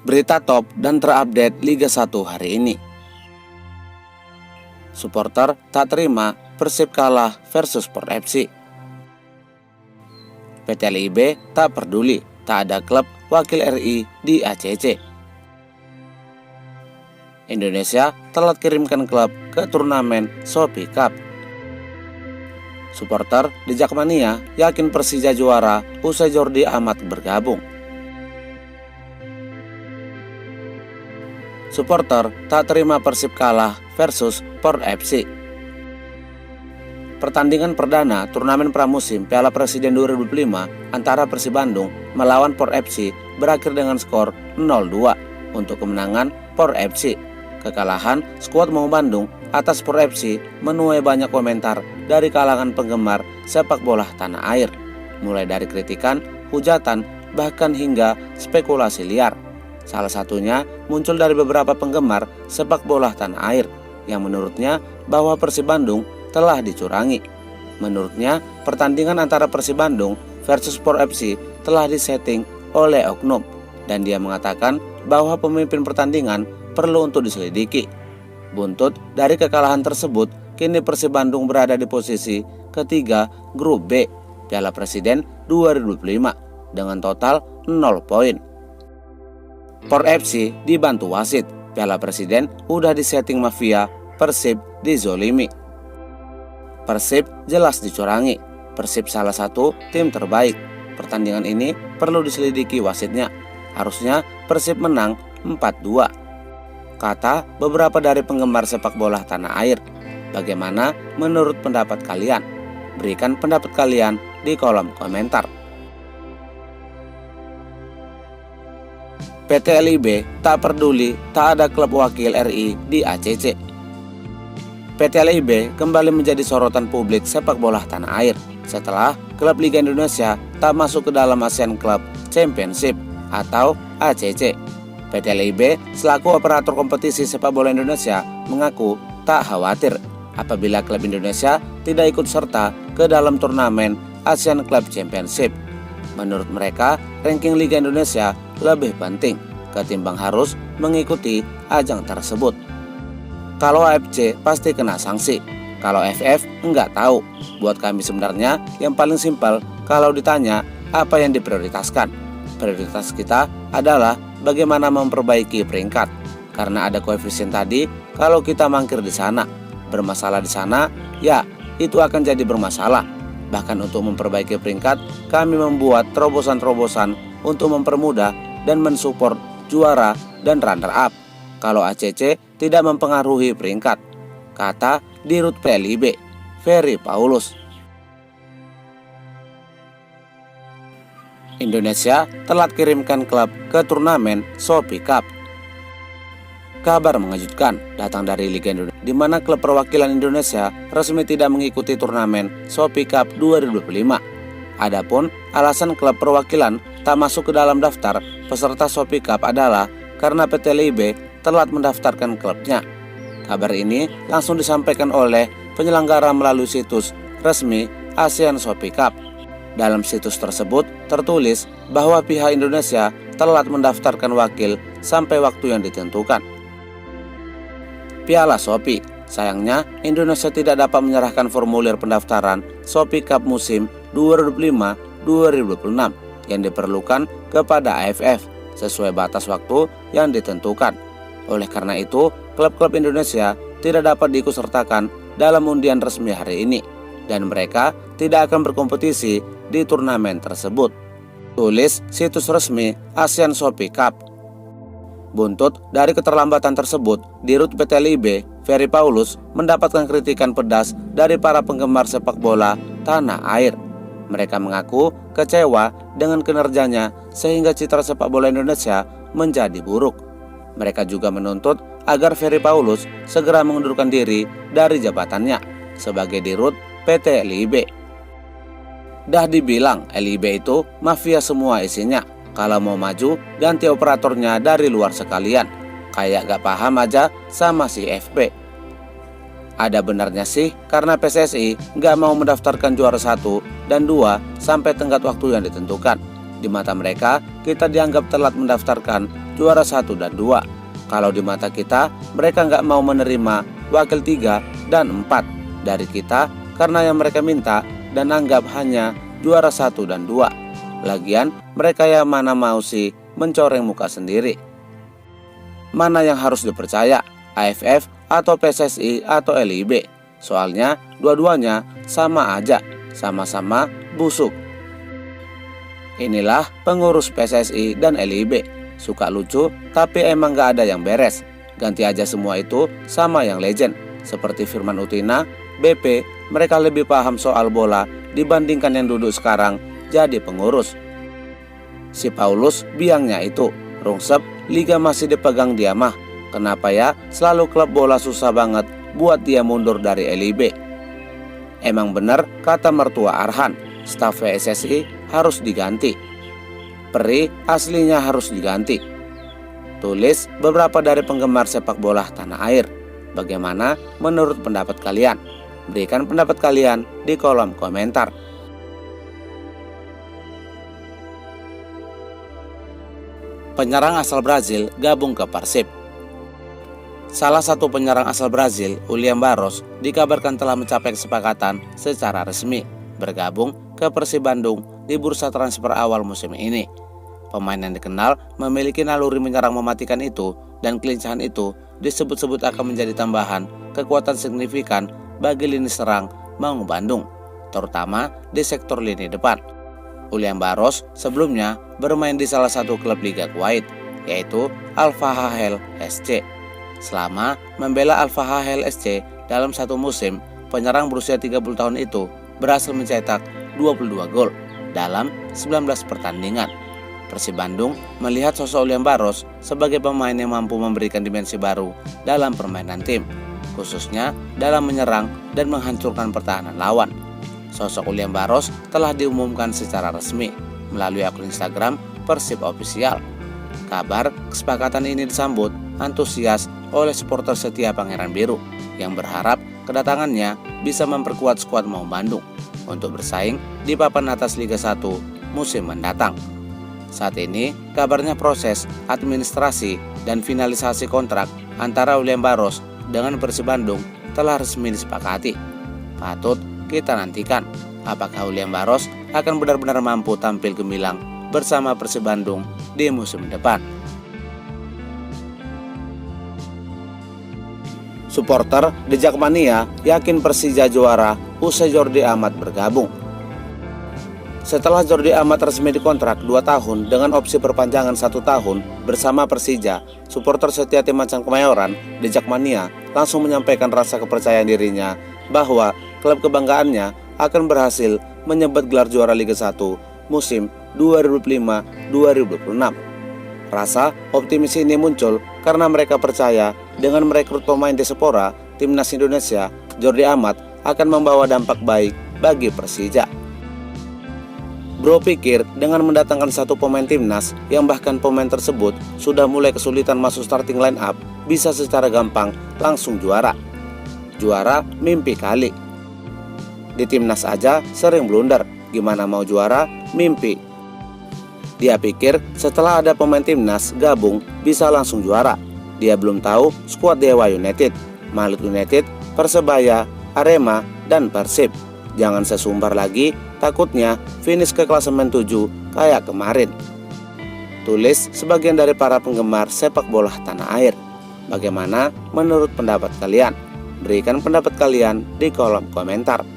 Berita top dan terupdate Liga 1 hari ini. Supporter tak terima Persib kalah versus Sport FC. PT LIB tak peduli tak ada klub wakil RI di ACC. Indonesia telat kirimkan klub ke turnamen Shopee Cup. Supporter di Jakmania yakin Persija juara usai Jordi Amat bergabung. Supporter tak terima Persib kalah versus Sport FC. Pertandingan perdana turnamen pramusim Piala Presiden 2025 antara Persib Bandung melawan Sport FC berakhir dengan skor 0-2 untuk kemenangan Sport FC. Kekalahan skuad Maung Bandung atas Sport FC menuai banyak komentar dari kalangan penggemar sepak bola tanah air, mulai dari kritikan, hujatan, bahkan hingga spekulasi liar. Salah satunya muncul dari beberapa penggemar sepak bola tanah air yang menurutnya bahwa Persib Bandung telah dicurangi. Menurutnya, pertandingan antara Persib Bandung versus Sport FC telah disetting oleh oknum, dan dia mengatakan bahwa pemimpin pertandingan perlu untuk diselidiki. Buntut dari kekalahan tersebut, kini Persib Bandung berada di posisi ketiga grup B Piala Presiden 2025 dengan total 0 poin. Sport FC dibantu wasit. Piala Presiden udah disetting mafia, Persib dizolimi. Persib jelas dicurangi. Persib salah satu tim terbaik. Pertandingan ini perlu diselidiki wasitnya. Harusnya Persib menang 4-2. Kata beberapa dari penggemar sepak bola tanah air. Bagaimana menurut pendapat kalian? Berikan pendapat kalian di kolom komentar. PT LIB tak peduli tak ada klub wakil RI di ACC. PT LIB kembali menjadi sorotan publik sepak bola tanah air setelah klub Liga Indonesia tak masuk ke dalam ASEAN Club Championship atau ACC. PT LIB selaku operator kompetisi sepak bola Indonesia mengaku tak khawatir apabila klub Indonesia tidak ikut serta ke dalam turnamen ASEAN Club Championship. Menurut mereka, ranking Liga Indonesia lebih penting ketimbang harus mengikuti ajang tersebut. Kalau AFC pasti kena sanksi, kalau FF enggak tahu. Buat kami sebenarnya yang paling simpel kalau ditanya apa yang diprioritaskan. Prioritas kita adalah bagaimana memperbaiki peringkat. Karena ada koefisien tadi, kalau kita mangkir di sana, bermasalah di sana, ya itu akan jadi bermasalah. Bahkan untuk memperbaiki peringkat, kami membuat terobosan-terobosan untuk mempermudah dan mensupport juara dan runner-up kalau ACC tidak mempengaruhi peringkat, kata Dirut PLIB, Ferry Paulus. Indonesia telat kirimkan klub ke turnamen Shopee Cup. Kabar mengejutkan datang dari Liga Indonesia, di mana klub perwakilan Indonesia resmi tidak mengikuti turnamen Shopee Cup 2025. Adapun alasan klub perwakilan tak masuk ke dalam daftar peserta Shopee Cup adalah karena PT LIB telat mendaftarkan klubnya. Kabar ini langsung disampaikan oleh penyelenggara melalui situs resmi ASEAN Shopee Cup. Dalam situs tersebut tertulis bahwa pihak Indonesia telat mendaftarkan wakil sampai waktu yang ditentukan. Piala Shopee. Sayangnya Indonesia tidak dapat menyerahkan formulir pendaftaran Shopee Cup musim 2025-2026 yang diperlukan kepada AFF sesuai batas waktu yang ditentukan. Oleh karena itu, klub-klub Indonesia tidak dapat diikutsertakan dalam undian resmi hari ini dan mereka tidak akan berkompetisi di turnamen tersebut. Tulis situs resmi ASEAN Shopee Cup. Buntut dari keterlambatan tersebut, Dirut PT LIB, Ferry Paulus, mendapatkan kritikan pedas dari para penggemar sepak bola tanah air. Mereka mengaku kecewa dengan kinerjanya sehingga citra sepak bola Indonesia menjadi buruk. Mereka juga menuntut agar Ferry Paulus segera mengundurkan diri dari jabatannya sebagai Dirut PT LIB. Dah dibilang LIB itu mafia semua isinya. Kalau mau maju, ganti operatornya dari luar sekalian. Kayak gak paham aja sama si FB. Ada benarnya sih karena PSSI gak mau mendaftarkan juara 1 dan 2 sampai tenggat waktu yang ditentukan. Di mata mereka, kita dianggap telat mendaftarkan juara 1 dan 2. Kalau di mata kita, mereka nggak mau menerima wakil 3 dan 4 dari kita karena yang mereka minta dan anggap hanya juara 1 dan 2. Lagian, mereka yang mana mau sih mencoreng muka sendiri. Mana yang harus dipercaya, AFF atau PSSI atau LIB? Soalnya dua-duanya sama aja, sama-sama busuk. Inilah pengurus PSSI dan LIB. Suka lucu, tapi emang gak ada yang beres. Ganti aja semua itu sama yang legend. Seperti Firman Utina, BP, mereka lebih paham soal bola dibandingkan yang duduk sekarang jadi pengurus. Si Paulus biangnya itu, rungsep, liga masih dipegang dia mah. Kenapa ya selalu klub bola susah banget buat dia mundur dari LIB? Emang bener kata mertua Arhan, staf PSSI harus diganti. Peri aslinya harus diganti. Tulis beberapa dari penggemar sepak bola tanah air. Bagaimana menurut pendapat kalian? Berikan pendapat kalian di kolom komentar. Penyerang asal Brazil gabung ke Persib. Salah satu penyerang asal Brazil, William Barros, dikabarkan telah mencapai kesepakatan secara resmi bergabung ke Persib Bandung di bursa transfer awal musim ini. Pemain yang dikenal memiliki naluri menyerang mematikan itu dan kelincahan itu disebut-sebut akan menjadi tambahan kekuatan signifikan bagi lini serang Maung Bandung, terutama di sektor lini depan. William Barros sebelumnya bermain di salah satu klub Liga Kuwait, yaitu Al-Fahahel SC. Selama membela Al-Fahahel SC dalam satu musim, penyerang berusia 30 tahun itu berhasil mencetak 22 gol dalam 19 pertandingan. Persib Bandung melihat sosok William Barros sebagai pemain yang mampu memberikan dimensi baru dalam permainan tim, khususnya dalam menyerang dan menghancurkan pertahanan lawan. Sosok William Barros telah diumumkan secara resmi melalui akun Instagram Persib Official. Kabar kesepakatan ini disambut antusias oleh supporter setia Pangeran Biru yang berharap kedatangannya bisa memperkuat skuad Maung Bandung untuk bersaing di papan atas Liga 1 musim mendatang. Saat ini kabarnya proses administrasi dan finalisasi kontrak antara William Barros dengan Persib Bandung telah resmi disepakati. Patut kita nantikan apakah William Barros akan benar-benar mampu tampil gemilang bersama Persib Bandung di musim depan. Supporter The Jakmania yakin Persija juara usai Jordi Amat bergabung. Setelah Jordi Amat resmi dikontrak 2 tahun dengan opsi perpanjangan 1 tahun bersama Persija, supporter setia tim Macan Kemayoran The Jakmania langsung menyampaikan rasa kepercayaan dirinya bahwa klub kebanggaannya akan berhasil menyabet gelar juara Liga 1 musim 2025-2026. Rasa optimis ini muncul karena mereka percaya dengan merekrut pemain Diaspora Timnas Indonesia, Jordi Amat akan membawa dampak baik bagi Persija. Bro pikir dengan mendatangkan satu pemain Timnas yang bahkan pemain tersebut sudah mulai kesulitan masuk starting line up, bisa secara gampang langsung juara. Juara mimpi kali. Di Timnas aja sering blunder, gimana mau juara mimpi. Dia pikir setelah ada pemain Timnas gabung bisa langsung juara. Dia belum tahu skuad Dewa United, Malut United, Persebaya, Arema, dan Persib. Jangan sesumbar lagi, takutnya finish ke klasemen 7 kayak kemarin. Tulis sebagian dari para penggemar sepak bola tanah air. Bagaimana menurut pendapat kalian? Berikan pendapat kalian di kolom komentar.